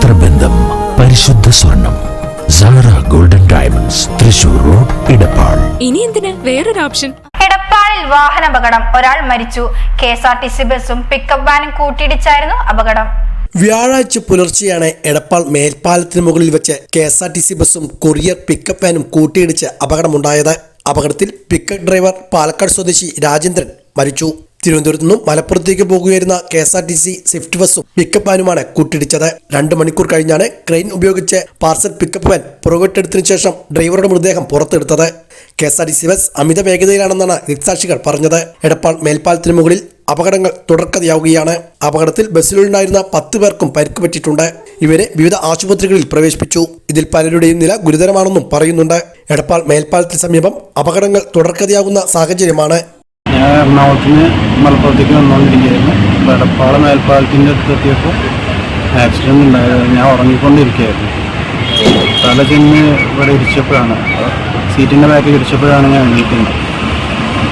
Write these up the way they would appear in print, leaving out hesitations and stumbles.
നേത്രബന്ധം, പരിശുദ്ധ സ്വർണം. Sara golden diamonds, Thrissur road, Edappal. ഇനി എന്തിന് വേറൊരു ഓപ്ഷൻ? എടപ്പാളിൽ വാഹനാപകടം, ഒരാൾ മരിച്ചു. KSRTC ബസും പിക്കപ്പ് വാനും കൂട്ടിയിടിച്ചായിരുന്നു അപകടം. വ്യാഴാഴ്ച പുലർച്ചെയാണ് എടപ്പാൾ മേൽപ്പാലത്തിന് മുകളിൽ വെച്ച് KSRTC ബസും കൊറിയർ പിക്കപ്പ് വാനും കൂട്ടിയിടിച്ച് അപകടമുണ്ടായത്. അപകടത്തിൽ പിക്കപ്പ് ഡ്രൈവർ പാലക്കാട് സ്വദേശി രാജേന്ദ്രൻ മരിച്ചു. തിരുവനന്തപുരത്ത് നിന്നും മലപ്പുറത്തേക്ക് പോകുകയായിരുന്ന KSRTC സ്വിഫ്റ്റ് ബസും പിക്കപ്പ് വാനുമാണ് കൂട്ടിയിടിച്ചത്. 2 മണിക്കൂർ കഴിഞ്ഞാണ് ക്രെയിൻ ഉപയോഗിച്ച് പാർസൽ പിക്കപ്പ് വാൻ പുറകോട്ടെടുത്തതിനു ശേഷം ഡ്രൈവറുടെ മൃതദേഹം പുറത്തെടുത്തത്. KSRTC ബസ് അമിത വേഗതയിലാണെന്നാണ് ദൃക്സാക്ഷികൾ പറഞ്ഞത്. എടപ്പാൾ മേൽപ്പാലത്തിന് മുകളിൽ അപകടങ്ങൾ തുടർക്കഥയാവുകയാണ്. അപകടത്തിൽ ബസ്സിലുണ്ടായിരുന്ന 10 പേർക്കും പരിക്ക് പറ്റിയിട്ടുണ്ട്. ഇവരെ വിവിധ ആശുപത്രികളിൽ പ്രവേശിപ്പിച്ചു. ഇതിൽ പലരുടെയും നില ഗുരുതരമാണെന്നും പറയുന്നുണ്ട്. എടപ്പാൾ മേൽപ്പാലത്തിന് സമീപം അപകടങ്ങൾ തുടർക്കഥയാകുന്ന സാഹചര്യമാണ്. ഞാൻ എറണാകുളത്ത് നിന്ന് മലപ്പുറത്തേക്ക് വന്നുകൊണ്ടിരിക്കുകയായിരുന്നു. എടപ്പാള മേൽപ്പാലത്തിൻ്റെ അടുത്തെത്തിയപ്പോൾ ആക്സിഡൻറ്റ് ഉണ്ടായത്. ഞാൻ ഉറങ്ങിക്കൊണ്ടിരിക്കുകയായിരുന്നു. തല ചെന്ന് ഇവിടെ ഇടിച്ചപ്പോഴാണ്, സീറ്റിൻ്റെ ബാക്കിൽ ഇടിച്ചപ്പോഴാണ് ഞാൻ എണീക്കുന്നത്.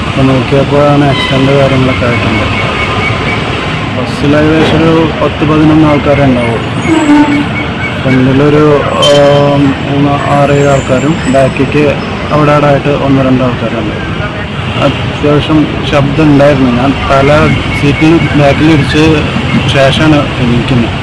അപ്പോൾ നോക്കിയപ്പോഴാണ് ആക്സിഡൻ്റ് കാര്യങ്ങളൊക്കെ ആയിട്ടുണ്ട്. ബസ്സിൽ ഏകദേശം ഒരു 10-11 ആൾക്കാരെ ഉണ്ടാവും. ഫ്രണ്ടിലൊരു 6-7 ആൾക്കാരും ബാക്കിക്ക് അവിടെ ആയിട്ട് 1-2 ആൾക്കാരുണ്ട്. അത്യാവശ്യം ശബ്ദം ഉണ്ടായിരുന്നു. ഞാൻ തല സീറ്റിൽ ബാക്കിൽ ഇടിച്ച് ശേഷമാണ് എണീക്കുന്നത്.